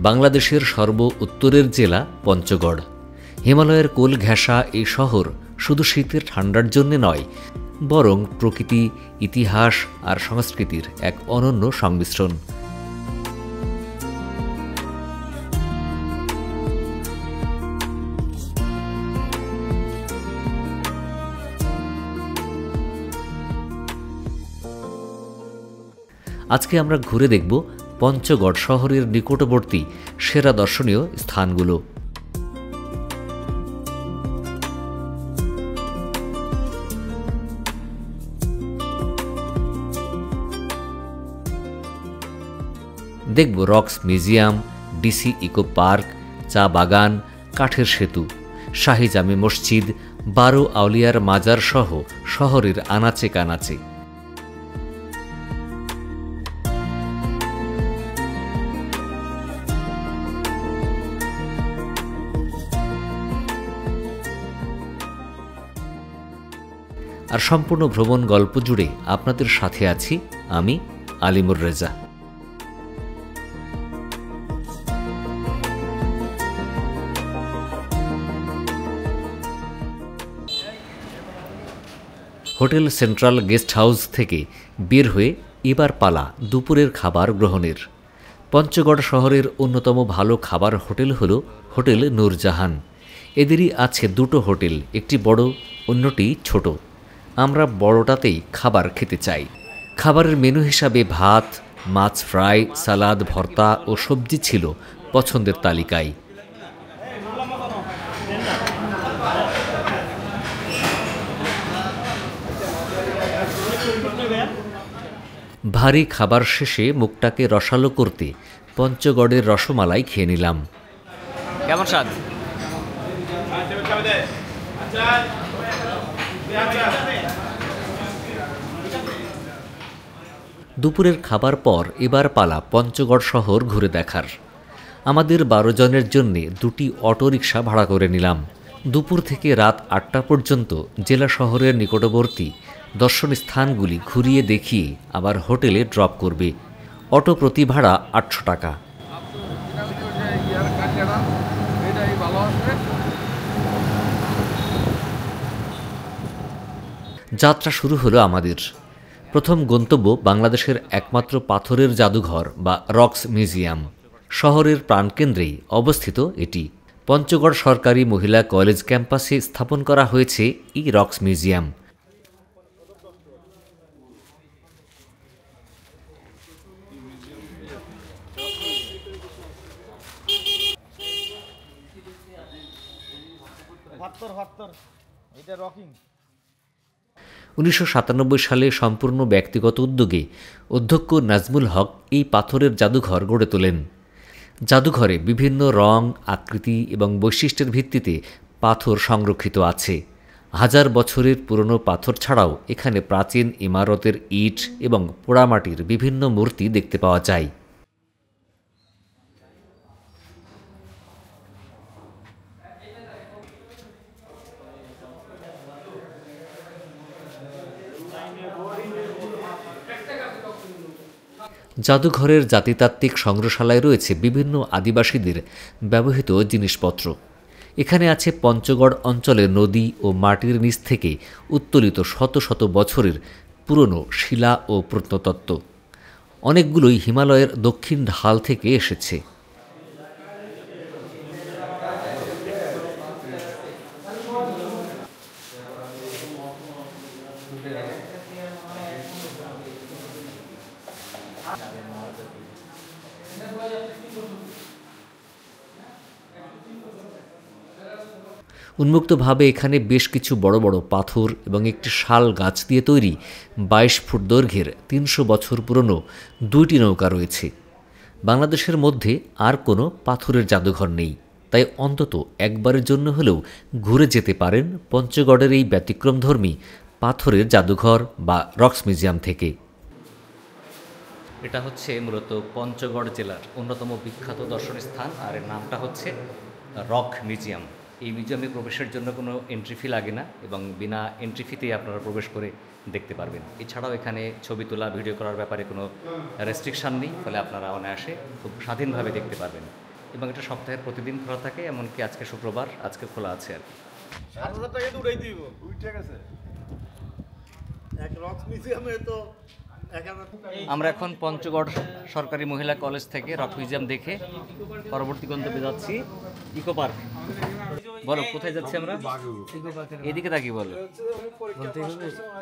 বাংলাদেশের সর্ব উত্তরের জেলা পঞ্চগড়। হিমালয়ের কোল ঘেঁষা এই শহর শুধু শীতের ঠান্ডার জন্য নয়, বরং প্রকৃতি, ইতিহাস আর সংস্কৃতির এক অনন্য সংমিশ্রণ। আজকে আমরা ঘুরে দেখব পঞ্চগড় শহরের নিকটবর্তী সেরা দর্শনীয় স্থানগুলো। দেখব rocks museum, DC eco park, চা বাগান, কাঠের সেতু, শাহী জামে মসজিদ, 12 আউলিয়ার মাজার সহ শহরের আনাচে কানাচে। আর সম্পূর্ণ ভ্রমণ গল্প জুড়ে আপনাদের সাথে আছি আমি Alimur Reza. Hotel central guest house থেকে বের হয়ে এবার পালা দুপুরের খাবার গ্রহণের। পঞ্চগড় শহরের অন্যতম ভালো খাবার হোটেল হল হোটেল নূরজাহান। এদেরই আছে দুটো হোটেল, একটি বড়, অন্যটি ছোট। আমরা বড়টাতেই খাবার খেতে চাই। খাবারের মেনু হিসাবে ভাত, মাছ ফ্রাই, সালাদ, ভর্তা ও সবজি ছিল পছন্দের তালিকায়। ভারী খাবার শেষে মুখটাকে রসালো করতে পঞ্চগড়ের রসমালাই খেয়ে নিলাম। কেমন স্বাদ? দুপুরের খাবার পর এবার পালা পঞ্চগড় শহর ঘুরে দেখার। আমাদের 12 জনের জন্য দুটি অটোরিকশা ভাড়া করে নিলাম। দুপুর থেকে রাত 8টা পর্যন্ত জেলা শহরের নিকটবর্তী দর্শনীয় স্থানগুলি ঘুরিয়ে দেখিয়ে আবার হোটেলে ড্রপ করবে। অটো প্রতি ভাড়া 800 টাকা। যাত্রা শুরু হলো আমাদের। প্রথম গন্তব্য বাংলাদেশের একমাত্র পাথরের জাদুঘর বা রক্স মিউজিয়াম। শহরের প্রাণকেন্দ্রেই অবস্থিত এটি। পঞ্চগড় সরকারি মহিলা কলেজ ক্যাম্পাসে স্থাপন করা হয়েছে এই রক্স মিউজিয়াম। এটা রকিং 1997 সালে সম্পূর্ণ ব্যক্তিগত উদ্যোগে অধ্যক্ষ নাজমুল হক এই পাথরের জাদুঘর গড়ে তোলেন। জাদুঘরে বিভিন্ন রং, আকৃতি এবং বৈশিষ্ট্যের ভিত্তিতে পাথর সংরক্ষিত আছে। 1000 বছরের পুরনো পাথর ছাড়াও এখানে প্রাচীন ইমারতের ইট এবং পোড়ামাটির বিভিন্ন মূর্তি দেখতে পাওয়া যায়। জাদুঘরের জাতিতাত্ত্বিক সংগ্রহশালায় রয়েছে বিভিন্ন আদিবাসীদের ব্যবহৃত জিনিসপত্র। এখানে আছে পঞ্চগড় অঞ্চলের নদী ও মাটির নিচ থেকে উত্তোলিত শত শত বছরের পুরনো শিলা ও প্রত্নতত্ত্ব। অনেকগুলোই হিমালয়ের দক্ষিণ ঢাল থেকে এসেছে। উন্মুক্তভাবে এখানে বেশ কিছু বড় বড় পাথর এবং একটি শাল গাছ দিয়ে তৈরি 22 ফুট দৈর্ঘ্যের 300 বছর পুরনো 2টি নৌকা রয়েছে। বাংলাদেশের মধ্যে আর কোনো পাথরের জাদুঘর নেই, তাই অন্তত একবারের জন্য হলেও ঘুরে যেতে পারেন পঞ্চগড়ের এই ব্যতিক্রমধর্মী পাথরের জাদুঘর বা রক্স মিউজিয়াম থেকে। এটা হচ্ছে মূলত পঞ্চগড় জেলার অন্যতম বিখ্যাত দর্শনীয় স্থান, আর এর নামটা হচ্ছে রক মিউজিয়াম। এই মিউজিয়ামে প্রবেশের জন্য কোনো এন্ট্রি ফি লাগে না এবং বিনা এন্ট্রি ফিতেই আপনারা প্রবেশ করে দেখতে পারবেন। এছাড়াও এখানে ছবি তোলা, ভিডিও করার ব্যাপারে কোনো রেস্ট্রিকশান নেই, ফলে আপনারা অনায়াসে খুব স্বাধীনভাবে দেখতে পারবেন। এবং এটা সপ্তাহের প্রতিদিন খোলা থাকে, এমনকি আজকে শুক্রবার, আজকে খোলা আছে আর কি। 7,000 টাকা তো উঠাই দিব। ঠিক আছে। এক রক্স মিউজিয়ামে তো 1,000। আমরা এখন পঞ্চগড় সরকারি মহিলা কলেজ থেকে রক মিউজিয়াম দেখে পরবর্তী গন্তব্যে যাচ্ছি ইকো পার্ক। বলো কোথায় যাচ্ছি আমরা? এদিকে তাকি বলো।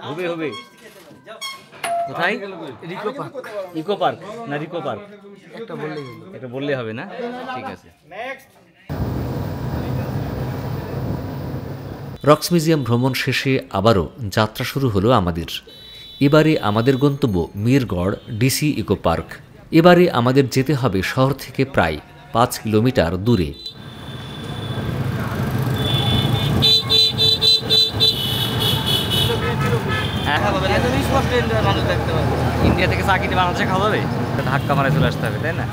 হবে হবে কোথায়? ইকো পার্ক না রিকো পার্ক? একটা বললেই হবে না? ঠিক আছে। রক্স মিউজিয়াম ভ্রমণ শেষে আবারও যাত্রা শুরু হলো আমাদের। এবারে আমাদের গন্তব্য মিরগড় ডিসি ইকো পার্ক। এবারে আমাদের যেতে হবে শহর থেকে প্রায় 5 কিলোমিটার দূরে। ইন্ডিয়া থেকে চা কিনে বাংলাদেশে খাওয়া যাবে? ধাক্কা মারা চলে আসতে হবে, তাই না?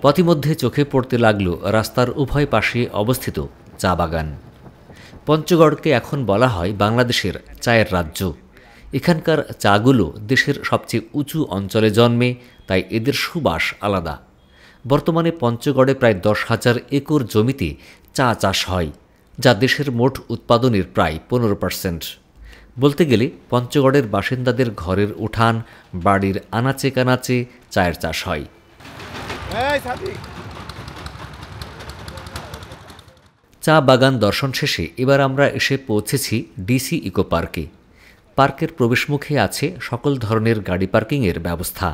পথিমধ্যে চোখে পড়তে লাগলো রাস্তার উভয় পাশে অবস্থিত চা বাগান। পঞ্চগড়কে এখন বলা হয় বাংলাদেশের চায়ের রাজ্য। এখানকার চাগুলো দেশের সবচেয়ে উঁচু অঞ্চলে জন্মে, তাই এদের সুবাস আলাদা। বর্তমানে পঞ্চগড়ে প্রায় 10,000 একর জমিতে চা চাষ হয়, যা দেশের মোট উৎপাদনের প্রায় 15%। বলতে গেলে পঞ্চগড়ের বাসিন্দাদের ঘরের উঠান, বাড়ির আনাচে কানাচে চায়ের চাষ হয়। চা বাগান দর্শন শেষে এবার আমরা এসে পৌঁছেছি ডিসি ইকো পার্কে। পার্কের প্রবেশমুখে আছে সকল ধরনের গাড়ি পার্কিংয়ের ব্যবস্থা।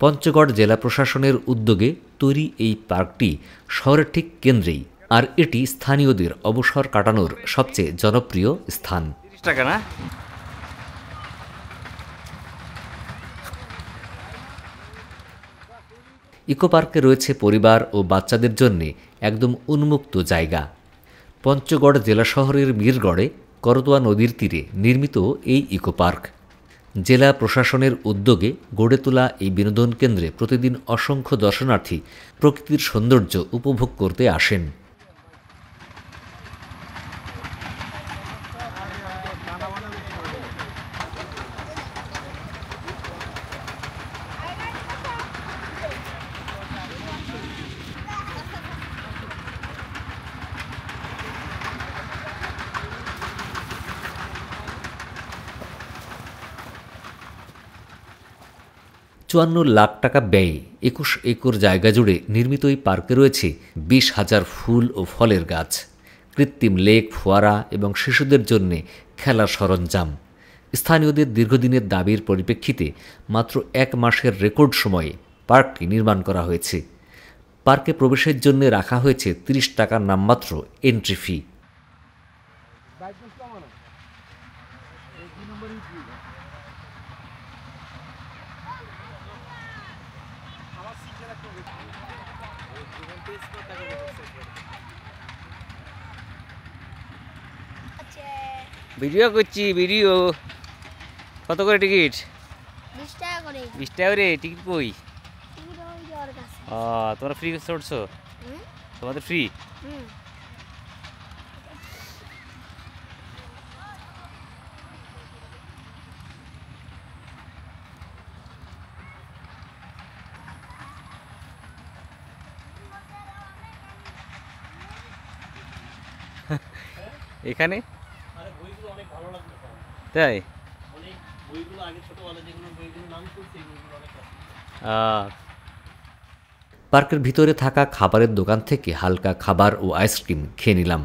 পঞ্চগড় জেলা প্রশাসনের উদ্যোগে তৈরি এই পার্কটি শহরের ঠিক কেন্দ্রেই, আর এটি স্থানীয়দের অবসর কাটানোর সবচেয়ে জনপ্রিয় স্থান। 30 টাকা না? ইকো পার্কে রয়েছে পরিবার ও বাচ্চাদের জন্য একদম উন্মুক্ত জায়গা। পঞ্চগড় জেলা শহরের মিরগড়ে করতোয়া নদীর তীরে নির্মিত এই ইকো পার্ক। জেলা প্রশাসনের উদ্যোগে গড়ে তোলা এই বিনোদন কেন্দ্রে প্রতিদিন অসংখ্য দর্শনার্থী প্রকৃতির সৌন্দর্য উপভোগ করতে আসেন। $54 লাখ ব্যয়ে 21 একর জায়গা জুড়ে নির্মিত এই পার্কে রয়েছে 20,000 ফুল ও ফলের গাছ, কৃত্রিম লেক, ফোয়ারা এবং শিশুদের জন্য খেলার সরঞ্জাম। স্থানীয়দের দীর্ঘদিনের দাবির পরিপ্রেক্ষিতে মাত্র 1 মাসের রেকর্ড সময়ে পার্কটি নির্মাণ করা হয়েছে। পার্কে প্রবেশের জন্য রাখা হয়েছে 30 টাকার নামমাত্র এন্ট্রি ফি। ভিডিও করছি ভিডিও। কত করে টিকিট? 20 টাকা করে। 20 টাকা করে টিকিট কই? টিকিট ওই ওর কাছে। তোমরা ফ্রি চড়ছো? তোমাদের ফ্রি? এখানে তাই পার্কের ভিতরে থাকা খাবারের দোকান থেকে হালকা খাবার ও আইসক্রিম খেয়ে নিলাম।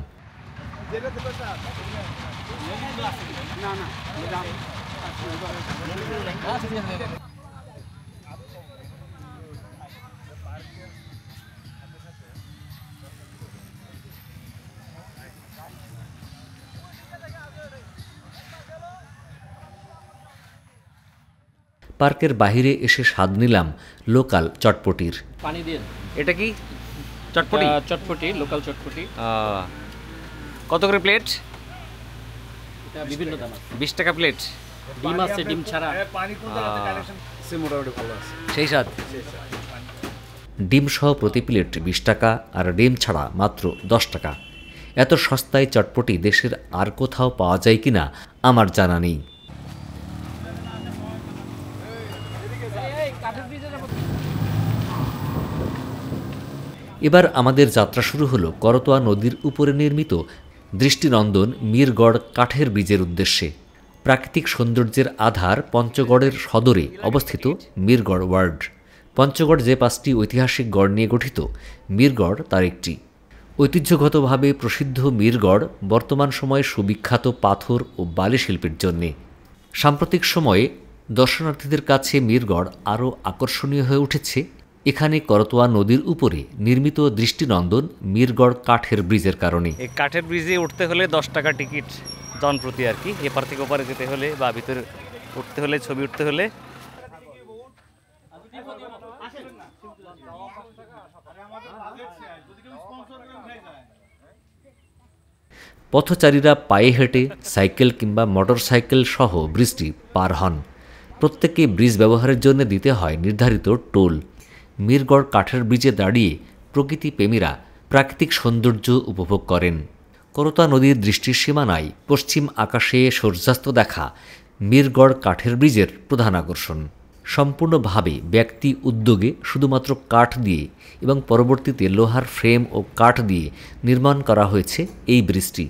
পার্কের বাহিরে এসে স্বাদ নিলাম লোকাল চটপটির। পানি দিয়ে। এটা কি চটপটি? চটপটি, লোকাল চটপটি। কত করে প্লেট? এটা বিভিন্ন দাম। 20 টাকা প্লেট। ডিম আছে, ডিম ছাড়া। সেই স্বাদ। ডিম সহ প্রতি প্লেট 20 টাকা আর ডিম ছাড়া মাত্র 10 টাকা। এত সস্তায় চটপটি দেশের আর কোথাও পাওয়া যায় কিনা আমার জানা নেই। এবার আমাদের যাত্রা শুরু হলো করতোয়া নদীর উপরে নির্মিত দৃষ্টিনন্দন মিরগড় কাঠের ব্রিজের উদ্দেশ্যে। প্রাকৃতিক সৌন্দর্যের আধার পঞ্চগড়ের সদরে অবস্থিত মিরগড় ওয়ার্ড। পঞ্চগড় যে 5টি ঐতিহাসিক গড় নিয়ে গঠিত, মিরগড় তার একটি। ঐতিহ্যগতভাবে প্রসিদ্ধ মিরগড় বর্তমান সময়ে সুবিখ্যাত পাথর ও বালি শিল্পের জন্যে। সাম্প্রতিক সময়ে দর্শনার্থীদের কাছে মিরগড় আরও আকর্ষণীয় হয়ে উঠেছে এখানে করতোয়া নদীর উপরে নির্মিত দৃষ্টিনন্দন মিরগড় কাঠের ব্রিজের কারণে। এই কাঠের ব্রিজে উঠতে হলে 10 টাকা টিকিট জনপ্রতি আর কি, এপার থেকে ওপারে যেতে হলে বা ভিতরে উঠতে হলে, ছবি উঠতে হলে। পথচারীরা পায়ে হেঁটে, সাইকেল কিংবা মোটরসাইকেল সহ ব্রিজটি পার হন। প্রত্যেকে ব্রিজ ব্যবহারের জন্য দিতে হয় নির্ধারিত টোল। মিরগড় কাঠের ব্রিজে দাঁড়িয়ে প্রকৃতিপ্রেমীরা প্রাকৃতিক সৌন্দর্য উপভোগ করেন। করতোয়া নদীর দৃষ্টির সীমানায় পশ্চিম আকাশে সূর্যাস্ত দেখা মিরগড় কাঠের ব্রিজের প্রধান আকর্ষণ। সম্পূর্ণভাবে ব্যক্তি উদ্যোগে শুধুমাত্র কাঠ দিয়ে এবং পরবর্তীতে লোহার ফ্রেম ও কাঠ দিয়ে নির্মাণ করা হয়েছে এই ব্রিজটি।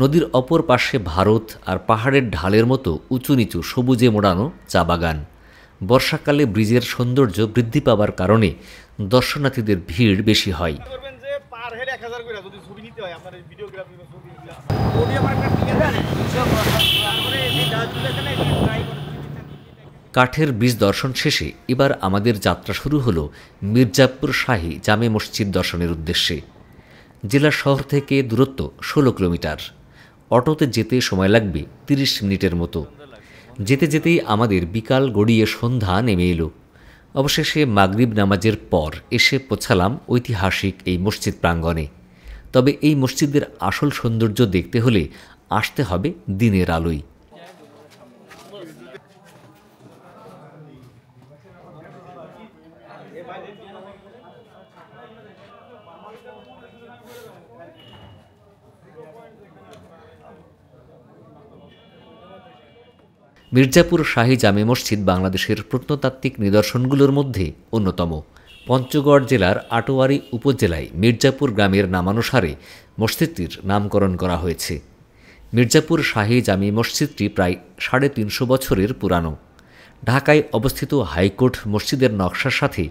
নদীর অপর পাশে ভারত আর পাহাড়ের ঢালের মতো উঁচু নিচু সবুজে মোড়ানো চা বাগান। বর্ষাকালে ব্রিজের সৌন্দর্য বৃদ্ধি পাবার কারণে দর্শনার্থীদের ভিড় বেশি হয়। কাঠের ব্রিজ দর্শন শেষে এবার আমাদের যাত্রা শুরু হলো মির্জাপুর শাহী জামে মসজিদ দর্শনের উদ্দেশ্যে। জেলা শহর থেকে দূরত্ব 16 কিলোমিটার। অটোতে যেতে সময় লাগবে 30 মিনিটের মতো। যেতে যেতেই আমাদের বিকাল গড়িয়ে সন্ধ্যা নেমে এলো। অবশেষে মাগরিব নামাজের পর এসে পৌঁছালাম ঐতিহাসিক এই মসজিদ প্রাঙ্গণে। তবে এই মসজিদের আসল সৌন্দর্য দেখতে হলে আসতে হবে দিনের আলোয়। মির্জাপুর শাহী জামে মসজিদ বাংলাদেশের প্রত্নতাত্ত্বিক নিদর্শনগুলোর মধ্যে অন্যতম। পঞ্চগড় জেলার আটোয়ারী উপজেলায় মির্জাপুর গ্রামের নামানুসারে মসজিদটির নামকরণ করা হয়েছে। মির্জাপুর শাহী জামে মসজিদটি প্রায় 350 বছরের পুরানো। ঢাকায় অবস্থিত হাইকোর্ট মসজিদের নকশার সাথে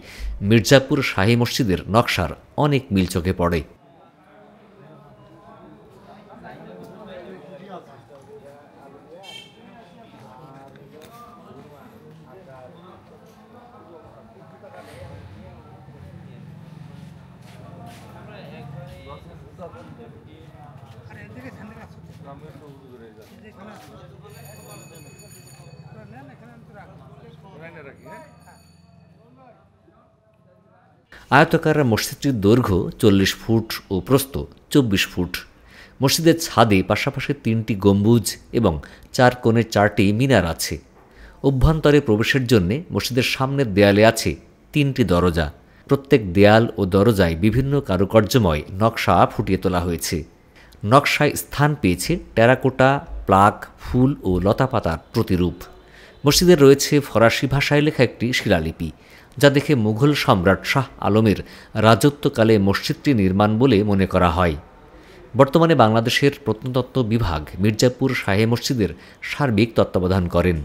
মির্জাপুর শাহী মসজিদের নকশার অনেক মিল চোখে পড়ে। আয়তাকার মসজিদটির দৈর্ঘ্য 40 ফুট ও প্রস্থ 24 ফুট। মসজিদের ছাদে পাশাপাশি 3টি গম্বুজ এবং 4 কোণে 4টি মিনার আছে। অভ্যন্তরে প্রবেশের জন্য মসজিদের সামনের দেয়ালে আছে 3টি দরজা। প্রত্যেক দেয়াল ও দরজায় বিভিন্ন কারুকার্যময় নকশা ফুটিয়ে তোলা হয়েছে। নকশায় স্থান পেয়েছে টেরাকোটা, প্লাক, ফুল ও লতাপাতার প্রতিরূপ। মসজিদের রয়েছে ফরাসি ভাষায় লেখা একটি শিলালিপি, যা দেখে মুঘল সম্রাট শাহ আলমের রাজত্বকালে মসজিদটি নির্মাণ বলে মনে করা হয়। বর্তমানে বাংলাদেশের প্রত্নতত্ত্ব বিভাগ মির্জাপুর শাহী মসজিদের সার্বিক তত্ত্বাবধান করেন।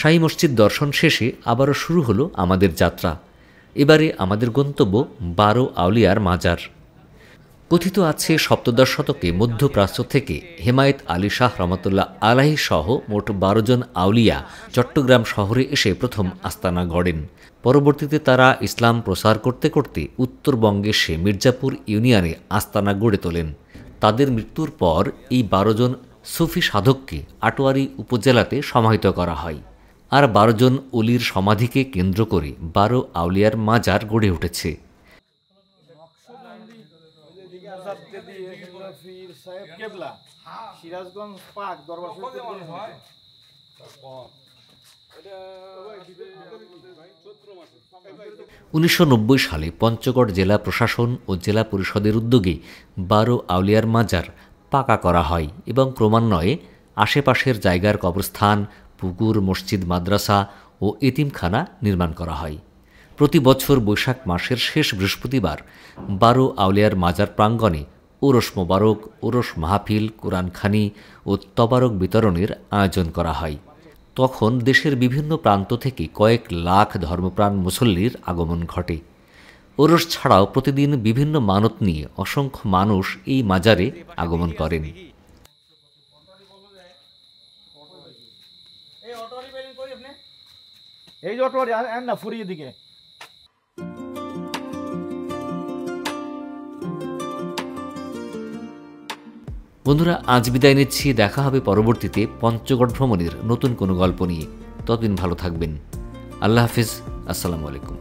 শাহী মসজিদ দর্শন শেষে আবারও শুরু হলো আমাদের যাত্রা। এবারে আমাদের গন্তব্য 12 আউলিয়ার মাজার। কথিত আছে সপ্তদশ শতকে মধ্যপ্রাচ্য থেকে হেমায়েত আলী শাহ রহমতুল্লাহ আলাহি সহ মোট 12 জন আউলিয়া চট্টগ্রাম শহরে এসে প্রথম আস্তানা গড়েন। পরবর্তীতে তারা ইসলাম প্রসার করতে করতে উত্তরবঙ্গে এসে মির্জাপুর ইউনিয়নে আস্তানা গড়ে তোলেন। তাদের মৃত্যুর পর এই 12 জন সুফি সাধককে আটোয়ারী উপজেলাতে সমাহিত করা হয়। আর 12 জন অলির সমাধিকে কেন্দ্র করে 12 আউলিয়ার মাজার গড়ে উঠেছে। সিরাজগঞ্জ পাক দরবার শরীফ 1990 সালে পঞ্চগড় জেলা প্রশাসন ও জেলা পরিষদের উদ্যোগে 12 আউলিয়ার মাজার পাকা করা হয় এবং ক্রমান্বয়ে আশেপাশের জায়গার কবরস্থান, পুকুর, মসজিদ, মাদ্রাসা ও এতিমখানা নির্মাণ করা হয়। প্রতি বছর বৈশাখ মাসের শেষ বৃহস্পতিবার 12 আউলিয়ার মাজার প্রাঙ্গণে ওরস মোবারক, ওরস মাহফিল, কোরআনখানি ও তবারক বিতরণের আয়োজন করা হয়। তখন দেশের বিভিন্ন প্রান্ত থেকে কয়েক লাখ ধর্মপ্রাণ মুসল্লির আগমন ঘটে। ওরস ছাড়াও প্রতিদিন বিভিন্ন মানত নিয়ে অসংখ্য মানুষ এই মাজারে আগমন করেন। এই যে অটোয়ারি আন না ফুরিয়ে দিকে। বন্ধুরা, আজ বিদায় নিচ্ছি। দেখা হবে পরবর্তীতে পঞ্চগড় ভ্রমণের নতুন কোনো গল্প নিয়ে। ততদিন ভালো থাকবেন। আল্লাহ হাফিজ। আসসালামু আলাইকুম।